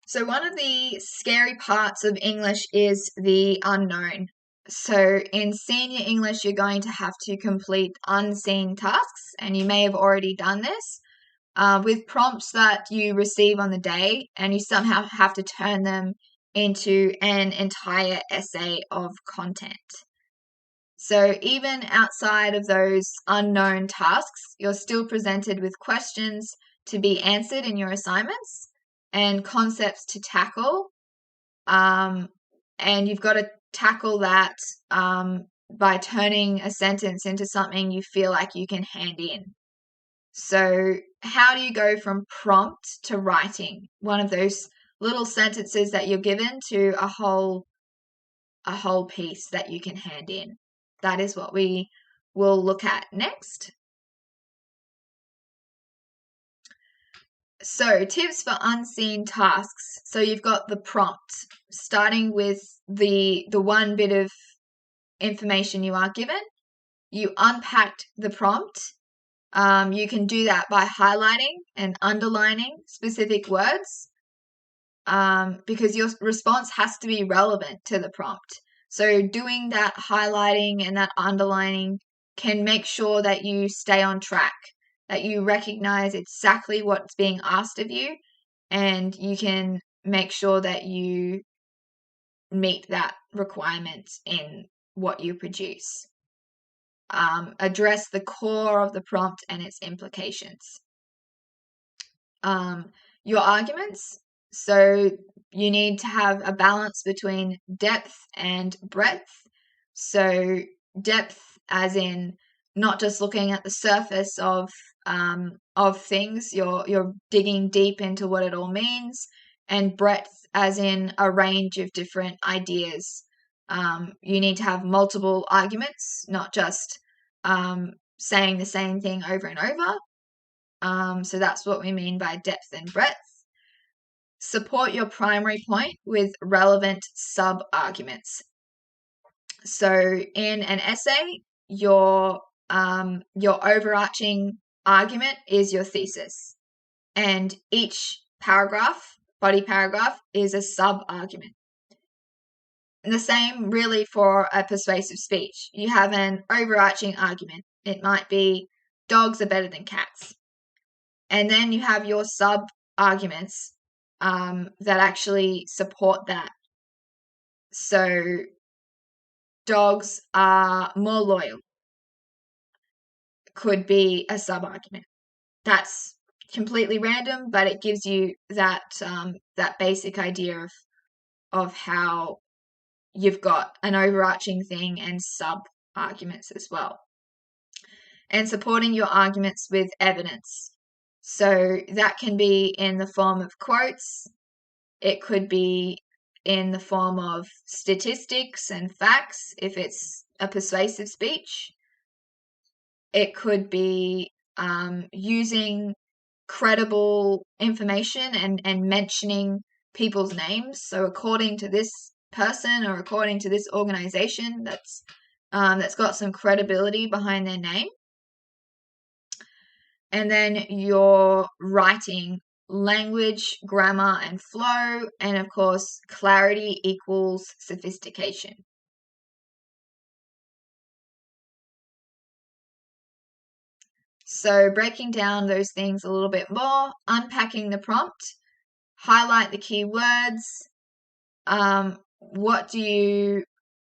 So one of the scary parts of English is the unknown. So in senior English, you're going to have to complete unseen tasks, and you may have already done this with prompts that you receive on the day, and you somehow have to turn them into an entire essay of content. So even outside of those unknown tasks, you're still presented with questions to be answered in your assignments and concepts to tackle. And you've got to tackle that by turning a sentence into something you feel like you can hand in. So how do you go from prompt to writing one of those little sentences that you're given to a whole piece that you can hand in? That is what we will look at next. So tips for unseen tasks. So you've got the prompt, starting with the one bit of information you are given. You unpacked the prompt. You can do that by highlighting and underlining specific words because your response has to be relevant to the prompt. So doing that highlighting and that underlining can make sure that you stay on track, that you recognize exactly what's being asked of you, and you can make sure that you meet that requirement in what you produce. Address the core of the prompt and its implications. Your arguments. So you need to have a balance between depth and breadth. So depth as in not just looking at the surface of things, you're digging deep into what it all means, and breadth as in a range of different ideas. You need to have multiple arguments, not just saying the same thing over and over. So that's what we mean by depth and breadth. Support your primary point with relevant sub-arguments. So in an essay, your overarching argument is your thesis, and each paragraph, body paragraph, is a sub-argument. And the same really for a persuasive speech. You have an overarching argument. It might be dogs are better than cats. And then you have your sub-arguments that actually support that. So dogs are more loyal could be a sub-argument. That's completely random, but it gives you that basic idea of how you've got an overarching thing and sub-arguments as well. And supporting your arguments with evidence. So that can be in the form of quotes. It could be in the form of statistics and facts if it's a persuasive speech. It could be using credible information and mentioning people's names. So according to this person or according to this organization that's got some credibility behind their name. And then your writing, language, grammar, and flow, and of course, clarity equals sophistication. So breaking down those things a little bit more, unpacking the prompt, highlight the key words. What do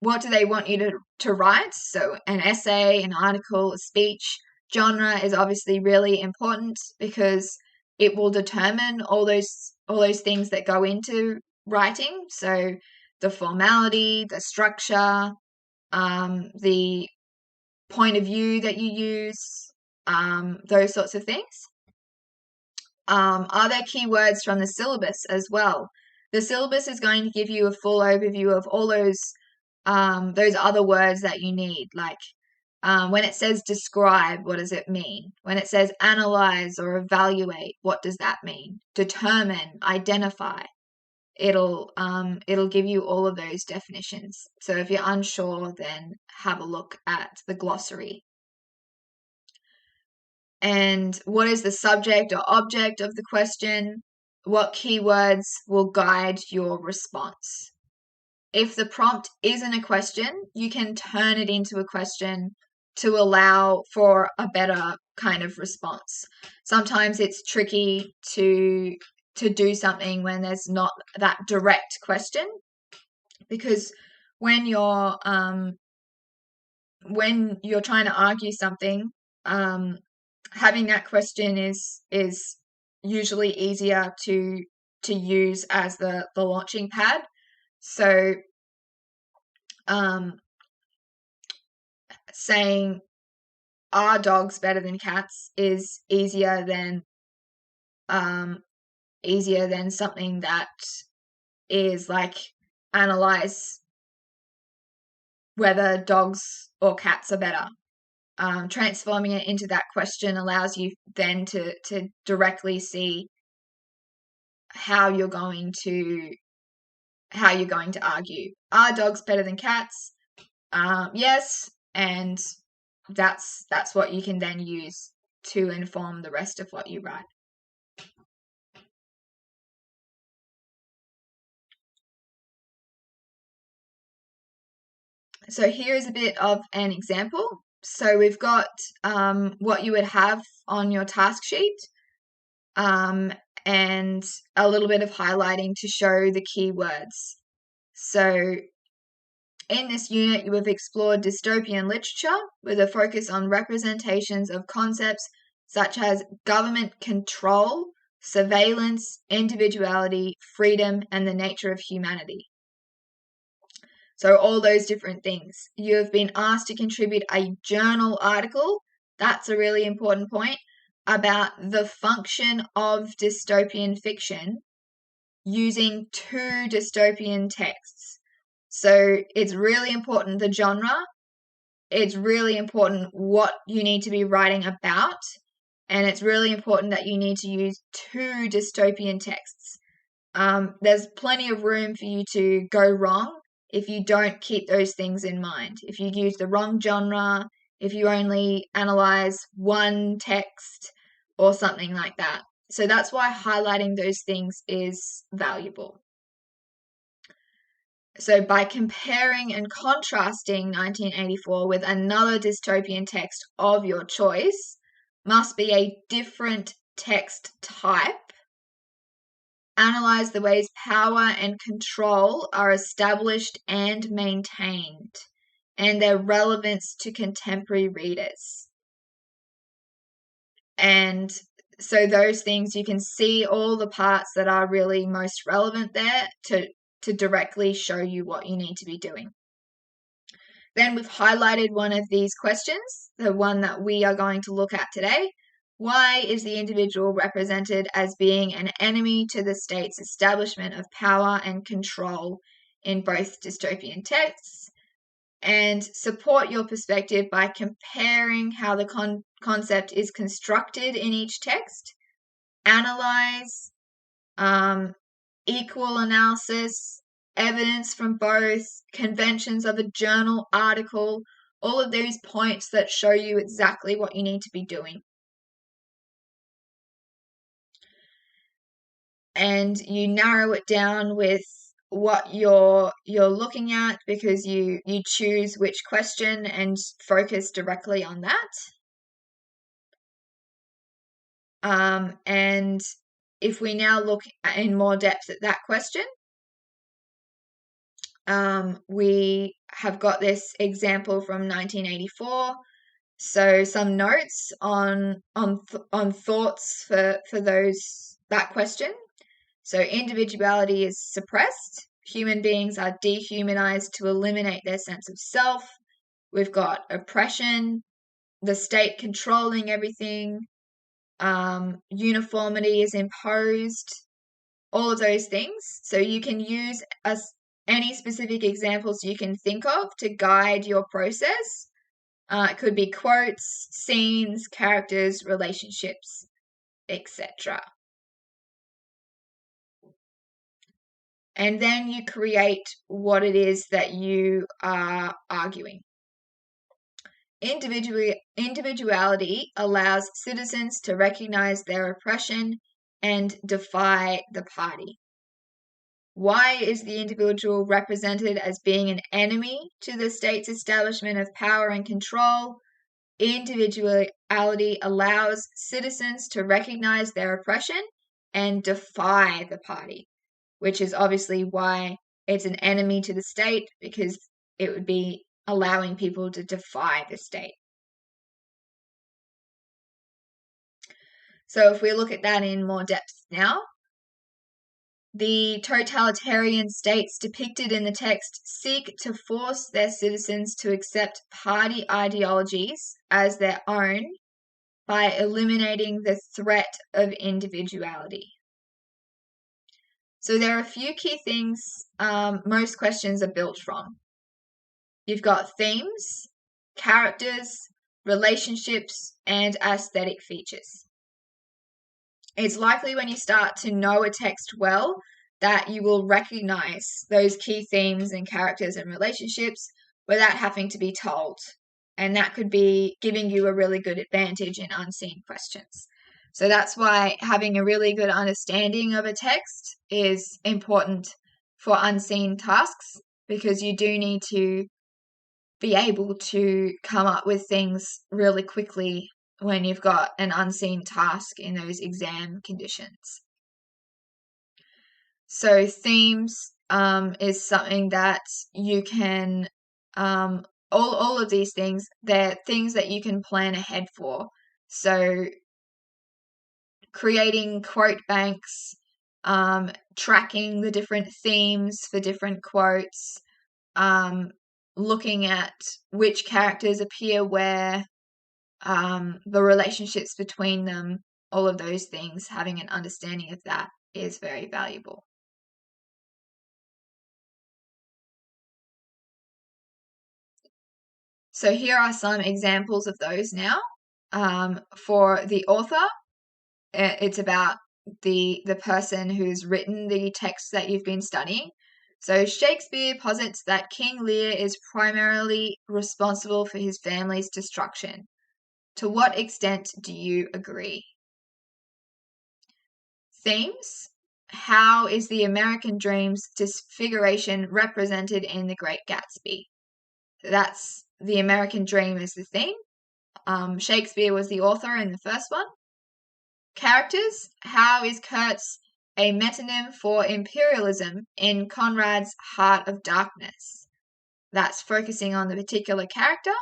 they want you to write? So an essay, an article, a speech. Genre is obviously really important because it will determine all those things that go into writing. So the formality, the structure, the point of view that you use, those sorts of things. Are there keywords from the syllabus as well? The syllabus is going to give you a full overview of all those other words that you need. Like when it says describe, what does it mean? When it says analyze or evaluate, what does that mean? Determine, identify. It'll give you all of those definitions. So if you're unsure, then have a look at the glossary. And what is the subject or object of the question? what keywords will guide your response. If the prompt isn't a question, you can turn it into a question to allow for a better kind of response. Sometimes it's tricky to do something when there's not that direct question, because when you're trying to argue something, having that question is usually easier to use as the launching pad. So saying, are dogs better than cats, is easier than something that is like, analyze whether dogs or cats are better. Transforming it into that question allows you then to directly see how you're going to argue. Are dogs better than cats? Yes, and that's what you can then use to inform the rest of what you write. So here's a bit of an example. So we've got what you would have on your task sheet, and a little bit of highlighting to show the keywords. So in this unit, you have explored dystopian literature with a focus on representations of concepts such as government control, surveillance, individuality, freedom, and the nature of humanity. So all those different things. You have been asked to contribute a journal article, that's a really important point, about the function of dystopian fiction using 2 dystopian texts. So it's really important, the genre, it's really important what you need to be writing about, and it's really important that you need to use 2 dystopian texts. There's plenty of room for you to go wrong if you don't keep those things in mind. If you use the wrong genre, if you only analyze one text or something like that. So that's why highlighting those things is valuable. So by comparing and contrasting 1984 with another dystopian text of your choice, must be a different text type. Analyze the ways power and control are established and maintained, and their relevance to contemporary readers. And so those things, you can see all the parts that are really most relevant there to directly show you what you need to be doing. Then we've highlighted one of these questions, the one that we are going to look at today. Why is the individual represented as being an enemy to the state's establishment of power and control in both dystopian texts? And support your perspective by comparing how the concept is constructed in each text. Analyze, equal analysis, evidence from both, conventions of a journal article, all of those points that show you exactly what you need to be doing. And you narrow it down with what you're looking at, because you choose which question and focus directly on that. And if we now look in more depth at that question, we have got this example from 1984. So some notes on thoughts for that question. So individuality is suppressed. Human beings are dehumanized to eliminate their sense of self. We've got oppression, the state controlling everything, uniformity is imposed, all of those things. So you can use any specific examples you can think of to guide your process. It could be quotes, scenes, characters, relationships, etc. And then you create what it is that you are arguing. Individuality allows citizens to recognize their oppression and defy the party. Why is the individual represented as being an enemy to the state's establishment of power and control? Individuality allows citizens to recognize their oppression and defy the party, which is obviously why it's an enemy to the state, because it would be allowing people to defy the state. So if we look at that in more depth now, the totalitarian states depicted in the text seek to force their citizens to accept party ideologies as their own by eliminating the threat of individuality. So there are a few key things most questions are built from. You've got themes, characters, relationships, and aesthetic features. It's likely when you start to know a text well that you will recognize those key themes and characters and relationships without having to be told. And that could be giving you a really good advantage in unseen questions. So that's why having a really good understanding of a text is important for unseen tasks, because you do need to be able to come up with things really quickly when you've got an unseen task in those exam conditions. So themes is something that you can, all of these things, they're things that you can plan ahead for. So creating quote banks, tracking the different themes for different quotes, looking at which characters appear where, the relationships between them, all of those things, having an understanding of that is very valuable. So here are some examples of those now. For the author, it's about the person who's written the text that you've been studying. So Shakespeare posits that King Lear is primarily responsible for his family's destruction. To what extent do you agree? Themes. How is the American dream's disfiguration represented in The Great Gatsby? That's the American dream is the theme. Shakespeare was the author in the first one. Characters. How is Kurtz a metonym for imperialism in Conrad's Heart of Darkness? That's focusing on the particular character.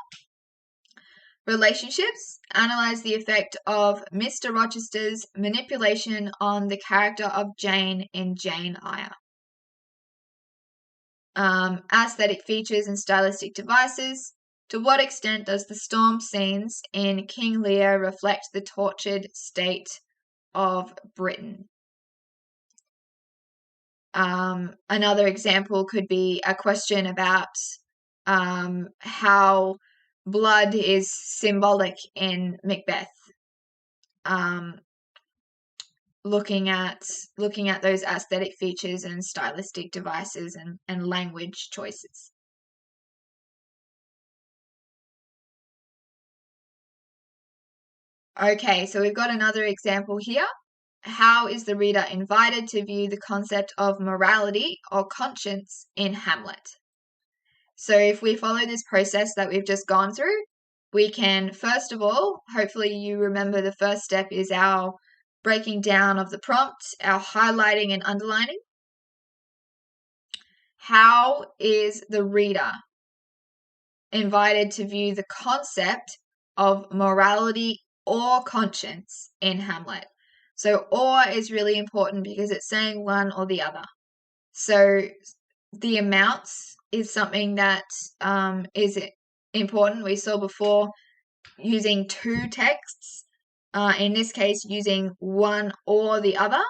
Relationships. Analyze the effect of Mr. Rochester's manipulation on the character of Jane in Jane Eyre. Aesthetic features and stylistic devices. To what extent does the storm scenes in King Lear reflect the tortured state of Britain? Another example could be a question about how blood is symbolic in Macbeth. Looking at those aesthetic features and stylistic devices and language choices. Okay, so we've got another example here. How is the reader invited to view the concept of morality or conscience in Hamlet? So if we follow this process that we've just gone through, we can, first of all, hopefully you remember the first step is our breaking down of the prompt, our highlighting and underlining. How is the reader invited to view the concept of morality or conscience in Hamlet? So or is really important because it's saying one or the other. So the amounts is something that is important. We saw before using two texts, in this case using one or the other.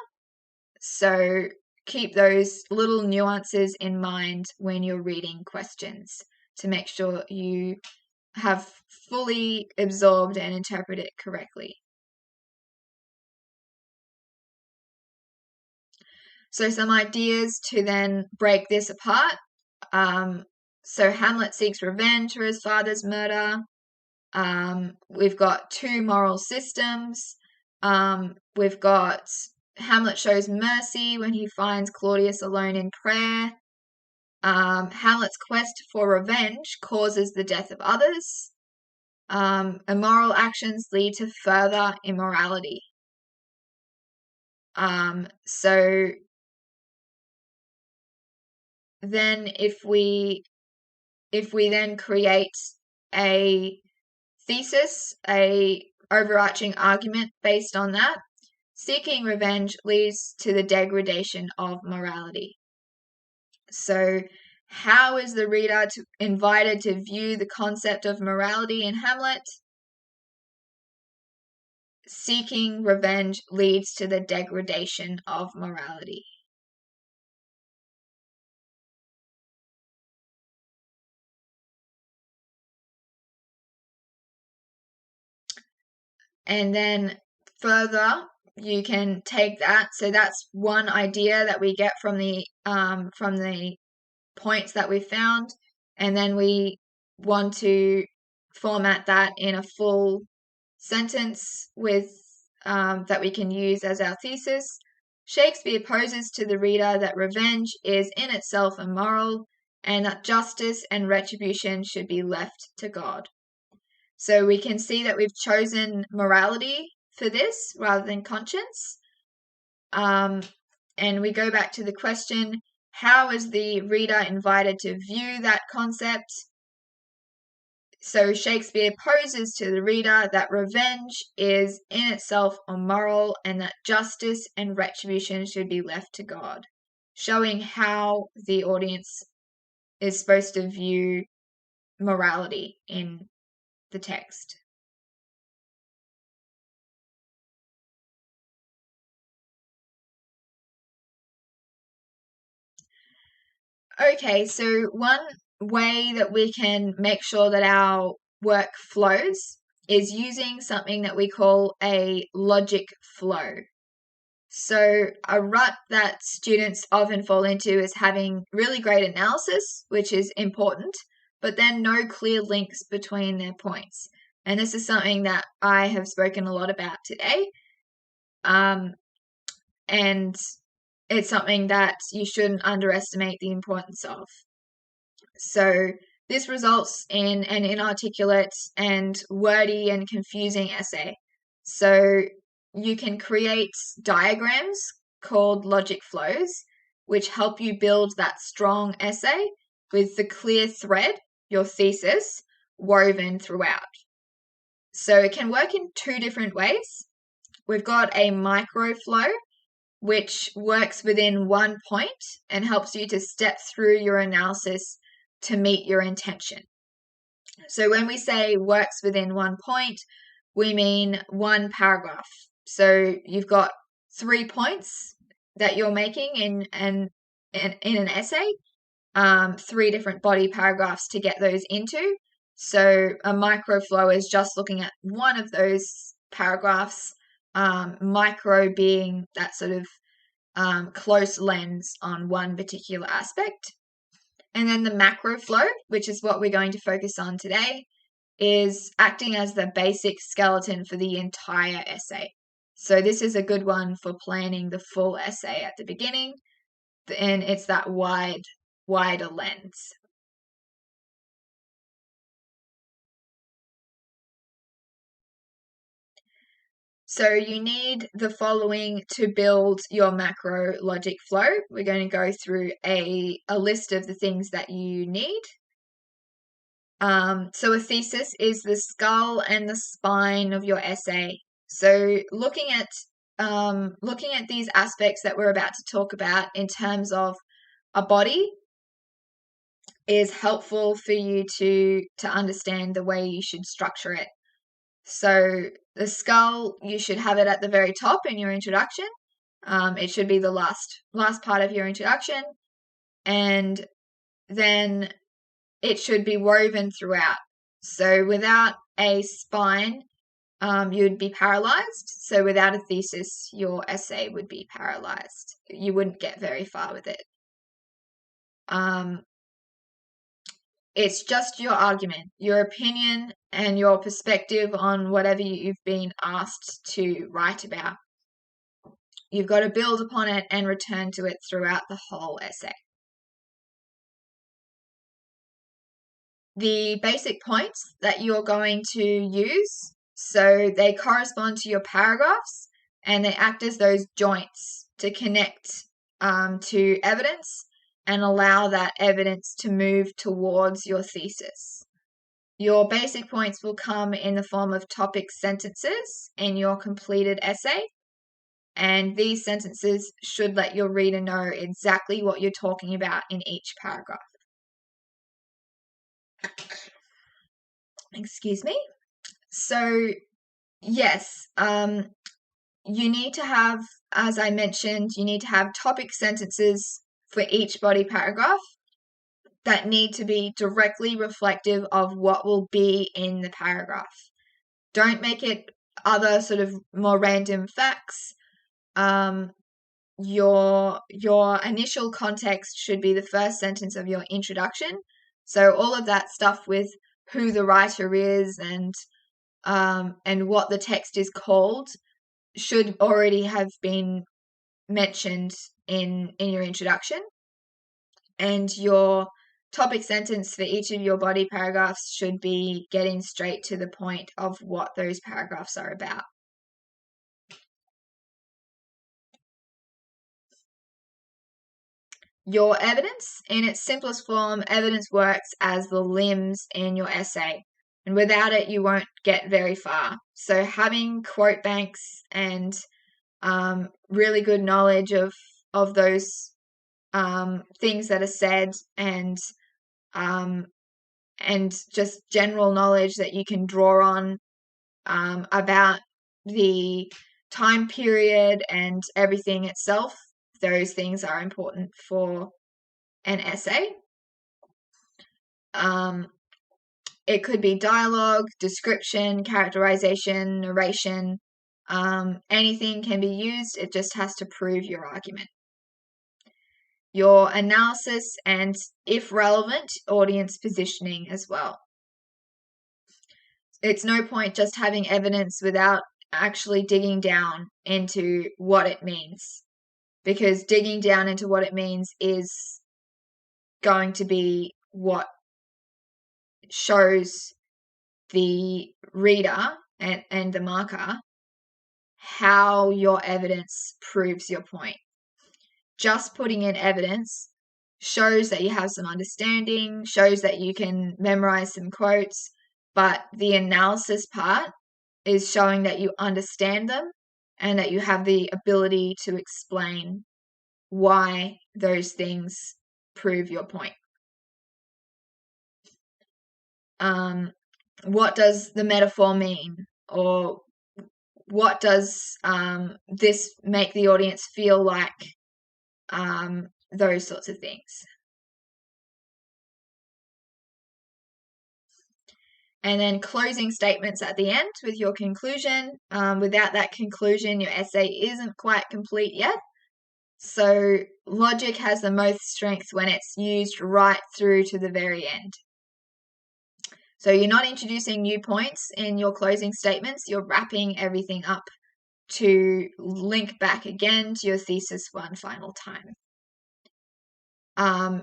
So keep those little nuances in mind when you're reading questions to make sure you have fully absorbed and interpret it correctly. So some ideas to then break this apart. So Hamlet seeks revenge for his father's murder. We've got two moral systems. We've got Hamlet shows mercy when he finds Claudius alone in prayer. Hamlet's quest for revenge causes the death of others. Immoral actions lead to further immorality. So then if we then create a thesis, a overarching argument based on that, seeking revenge leads to the degradation of morality. So how is the reader invited to view the concept of morality in Hamlet? Seeking revenge leads to the degradation of morality. And then further, you can take that. So that's one idea that we get from the points that we found, and then we want to format that in a full sentence with that we can use as our thesis. Shakespeare poses to the reader that revenge is in itself immoral and that justice and retribution should be left to God. So we can see that we've chosen morality for this rather than conscience. And we go back to the question, how is the reader invited to view that concept? So Shakespeare poses to the reader that revenge is in itself immoral and that justice and retribution should be left to God, showing how the audience is supposed to view morality in the text. Okay, so one way that we can make sure that our work flows is using something that we call a logic flow. So a rut that students often fall into is having really great analysis, which is important, but then no clear links between their points. And this is something that I have spoken a lot about today. And it's something that you shouldn't underestimate the importance of. So this results in an inarticulate and wordy and confusing essay. So you can create diagrams called logic flows, which help you build that strong essay with the clear thread, your thesis, woven throughout. So it can work in two different ways. We've got a micro flow, which works within one point and helps you to step through your analysis to meet your intention. So when we say works within one point, we mean one paragraph. So you've got 3 points that you're making in an essay, 3 different body paragraphs to get those into. So a microflow is just looking at one of those paragraphs, micro being that sort of close lens on one particular aspect. And then the macro flow, which is what we're going to focus on today, is acting as the basic skeleton for the entire essay. So this is a good one for planning the full essay at the beginning, and it's that wider lens. So you need the following to build your macro logic flow. We're going to go through a list of the things that you need. So a thesis is the skull and the spine of your essay. So looking at these aspects that we're about to talk about in terms of a body is helpful for you to understand the way you should structure it. So the skull, you should have it at the very top in your introduction. It should be the last part of your introduction, and then it should be woven throughout. So without a spine, you'd be paralyzed. So without a thesis, your essay would be paralyzed. You wouldn't get very far with it. It's just your argument, your opinion, and your perspective on whatever you've been asked to write about. you've got to build upon it and return to it throughout the whole essay. The basic points that you're going to use, so they correspond to your paragraphs and they act as those joints to connect to evidence and allow that evidence to move towards your thesis. Your basic points will come in the form of topic sentences in your completed essay, and these sentences should let your reader know exactly what you're talking about in each paragraph. Excuse me. So, yes, you need to have, as I mentioned, you need to have topic sentences for each body paragraph that need to be directly reflective of what will be in the paragraph. Don't make it other sort of more random facts. Your initial context should be the first sentence of your introduction. So all of that stuff with who the writer is and what the text is called should already have been mentioned in your introduction. And your topic sentence for each of your body paragraphs should be getting straight to the point of what those paragraphs are about. Your evidence, in its simplest form, evidence works as the limbs in your essay. And without it, you won't get very far. So having quote banks and really good knowledge of those things that are said and just general knowledge that you can draw on about the time period and everything itself, those things are important for an essay. It could be dialogue, description, characterization, narration. Anything can be used. It just has to prove your argument. Your analysis and, if relevant, audience positioning as well. It's no point just having evidence without actually digging down into what it means, because digging down into what it means is going to be what shows the reader and the marker how your evidence proves your point. Just putting in evidence shows that you have some understanding, shows that you can memorize some quotes, but the analysis part is showing that you understand them and that you have the ability to explain why those things prove your point. What does the metaphor mean? Or what does this make the audience feel like? Those sorts of things. And then closing statements at the end with your conclusion. Without that conclusion, your essay isn't quite complete yet. So logic has the most strength when it's used right through to the very end. So you're not introducing new points in your closing statements. You're wrapping everything up to link back again to your thesis one final time.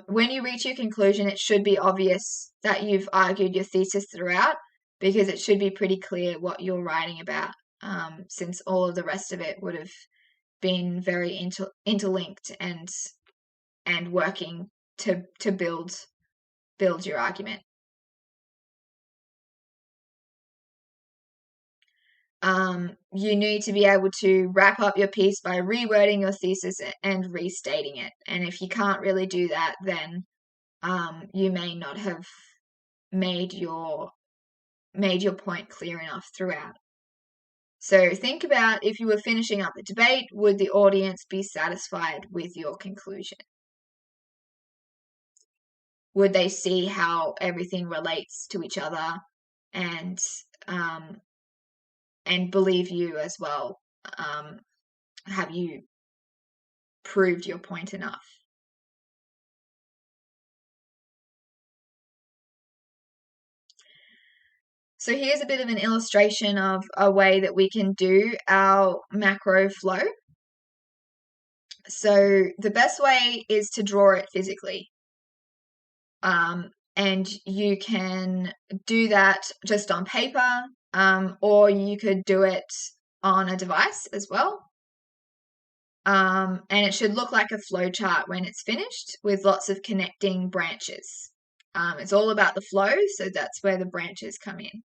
When you reach your conclusion, it should be obvious that you've argued your thesis throughout, because it should be pretty clear what you're writing about, since all of the rest of it would have been very interlinked and working to build your argument. You need to be able to wrap up your piece by rewording your thesis and restating it. And if you can't really do that, then you may not have made your point clear enough throughout. So think about, if you were finishing up the debate, would the audience be satisfied with your conclusion? Would they see how everything relates to each other and believe you as well? Have you proved your point enough? So here's a bit of an illustration of a way that we can do our macro flow. So the best way is to draw it physically. And you can do that just on paper, or you could do it on a device as well. And it should look like a flowchart when it's finished with lots of connecting branches. It's all about the flow, so that's where the branches come in.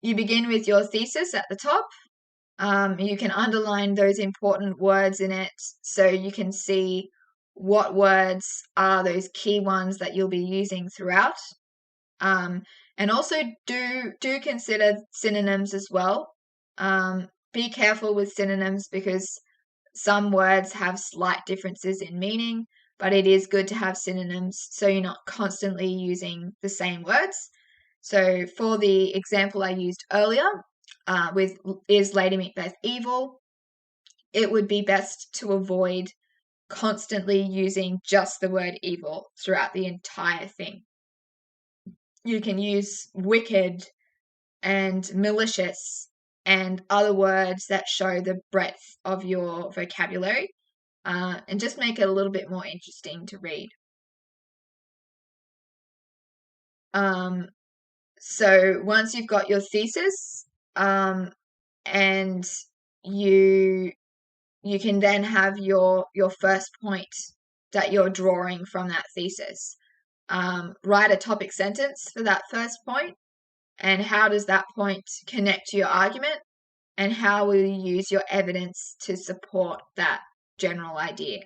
You begin with your thesis at the top. You can underline those important words in it so you can see what words are those key ones that you'll be using throughout. And also do consider synonyms as well. Be careful with synonyms because some words have slight differences in meaning, but it is good to have synonyms so you're not constantly using the same words. So for the example I used earlier, with is Lady Macbeth evil, it would be best to avoid constantly using just the word evil throughout the entire thing. You can use wicked and malicious and other words that show the breadth of your vocabulary, and just make it a little bit more interesting to read. So once you've got your thesis, and you can then have your first point that you're drawing from that thesis. Write a topic sentence for that first point, and how does that point connect to your argument, and how will you use your evidence to support that general idea.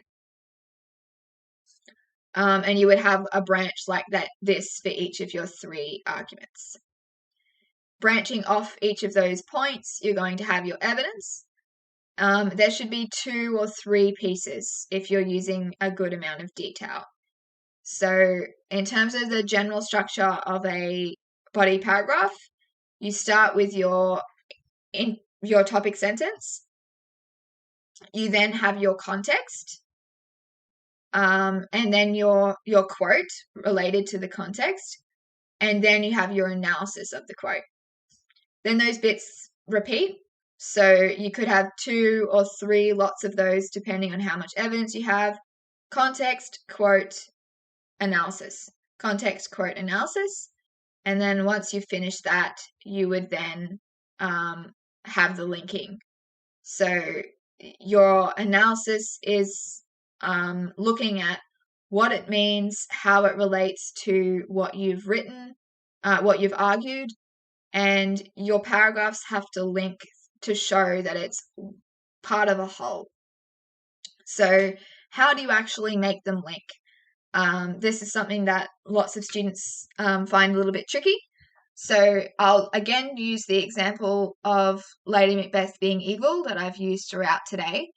And you would have a branch like this for each of your 3 arguments. Branching off each of those points, you're going to have your evidence. There should be 2 or 3 pieces if you're using a good amount of detail. So in terms of the general structure of a body paragraph, you start with your topic sentence. You then have your context, and then your quote related to the context, and then you have your analysis of the quote. Then those bits repeat. So you could have 2 or 3 lots of those depending on how much evidence you have. Context, quote, analysis. Context, quote, analysis. And then once you finish that, you would then have the linking. So your analysis is looking at what it means, how it relates to what you've written, what you've argued, and your paragraphs have to link to show that it's part of a whole. So how do you actually make them link? This is something that lots of students find a little bit tricky. So I'll again use the example of Lady Macbeth being evil that I've used throughout today.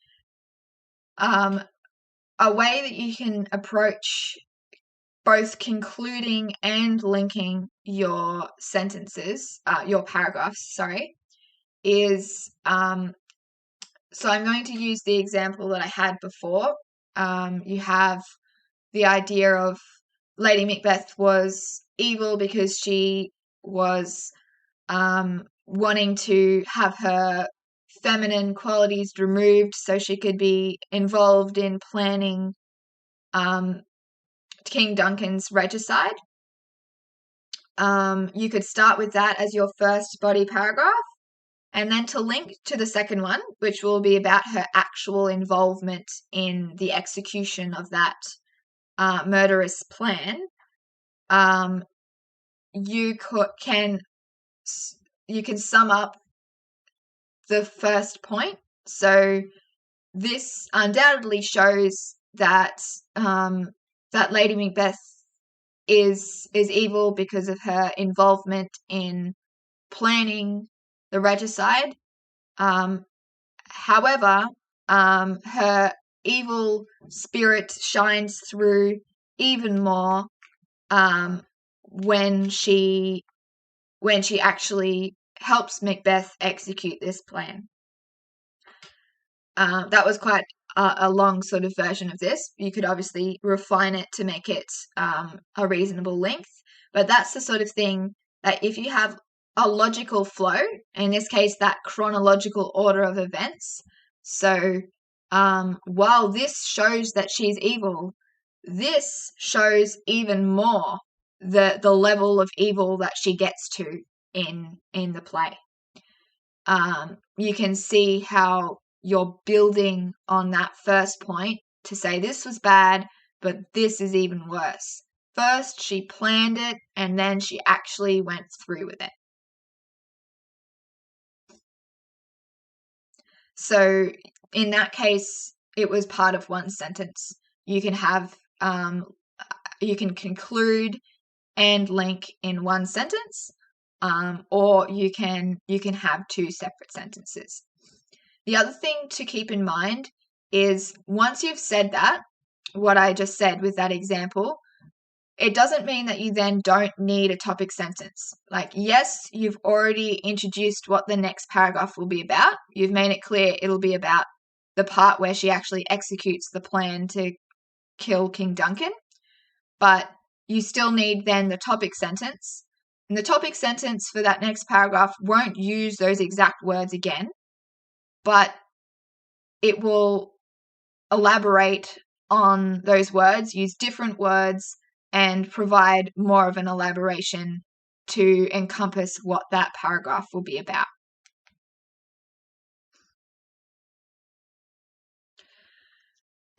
A way that you can approach both concluding and linking your sentences, your paragraphs, is, so I'm going to use the example that I had before. You have the idea of Lady Macbeth was evil because she was wanting to have her feminine qualities removed so she could be involved in planning King Duncan's regicide. You could start with that as your first body paragraph, and then to link to the second one, which will be about her actual involvement in the execution of that murderous plan. You can sum up the first point. So this undoubtedly shows that that Lady Macbeth is evil because of her involvement in planning the regicide. However, her evil spirit shines through even more when she actually helps Macbeth execute this plan. That was quite a long sort of version of this. You could obviously refine it to make it a reasonable length, but that's the sort of thing that if you have a logical flow, in this case, that chronological order of events, so while this shows that she's evil, this shows even more the level of evil that she gets to in the play. You can see how you're building on that first point to say this was bad, but this is even worse. First, she planned it, and then she actually went through with it. So in that case, it was part of one sentence. You can have, you can conclude and link in one sentence, or you can have two separate sentences. The other thing to keep in mind is once you've said that, what I just said with that example, it doesn't mean that you then don't need a topic sentence. Like, yes, you've already introduced what the next paragraph will be about. You've made it clear it'll be about the part where she actually executes the plan to kill King Duncan. But you still need then the topic sentence. And the topic sentence for that next paragraph won't use those exact words again, but it will elaborate on those words, use different words, and provide more of an elaboration to encompass what that paragraph will be about.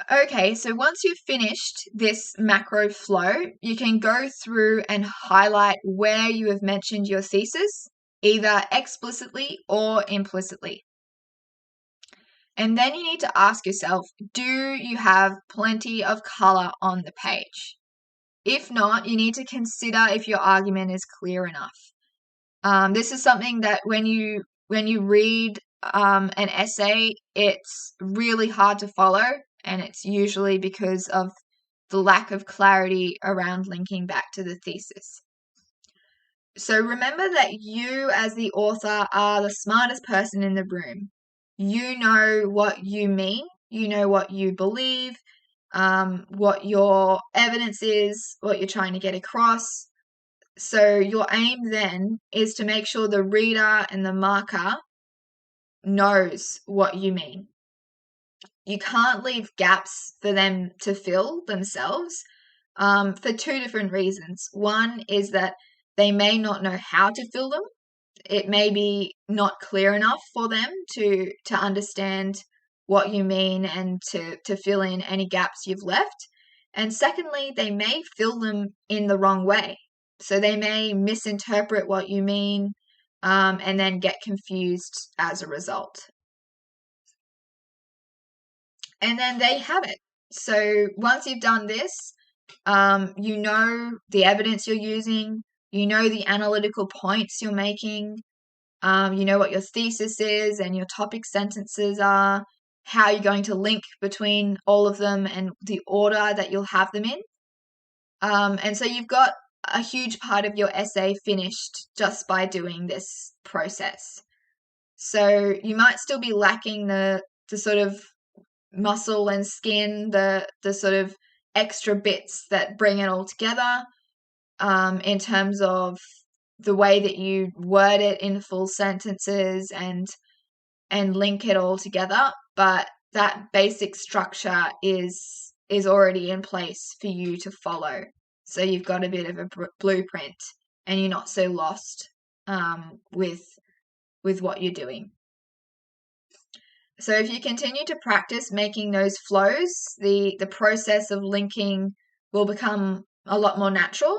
Okay, so once you've finished this macro flow, you can go through and highlight where you have mentioned your thesis, either explicitly or implicitly. And then you need to ask yourself, do you have plenty of color on the page? If not, you need to consider if your argument is clear enough. This is something that when you read an essay, it's really hard to follow, and it's usually because of the lack of clarity around linking back to the thesis. So remember that you as the author are the smartest person in the room. You know what you mean, you know what you believe, what your evidence is, what you're trying to get across. So your aim then is to make sure the reader and the marker knows what you mean. You can't leave gaps for them to fill themselves for two different reasons. One is that they may not know how to fill them. It may be not clear enough for them to understand what you mean and to fill in any gaps you've left. And secondly, they may fill them in the wrong way. So they may misinterpret what you mean and then get confused as a result. And then there you have it. So once you've done this, you know the evidence you're using, you know the analytical points you're making, you know what your thesis is and your topic sentences are, how you're going to link between all of them and the order that you'll have them in. And so you've got a huge part of your essay finished just by doing this process. So you might still be lacking the sort of muscle and skin, the sort of extra bits that bring it all together, in terms of the way that you word it in full sentences and link it all together. But that basic structure is already in place for you to follow. So you've got a bit of a blueprint and you're not so lost with what you're doing. So if you continue to practice making those flows, the process of linking will become a lot more natural.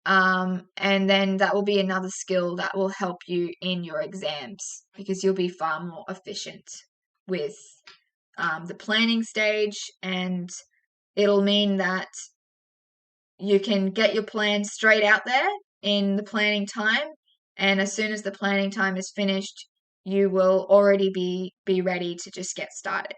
And then that will be another skill that will help you in your exams because you'll be far more efficient with the planning stage, and it'll mean that you can get your plan straight out there in the planning time, and as soon as the planning time is finished, you will already be ready to just get started.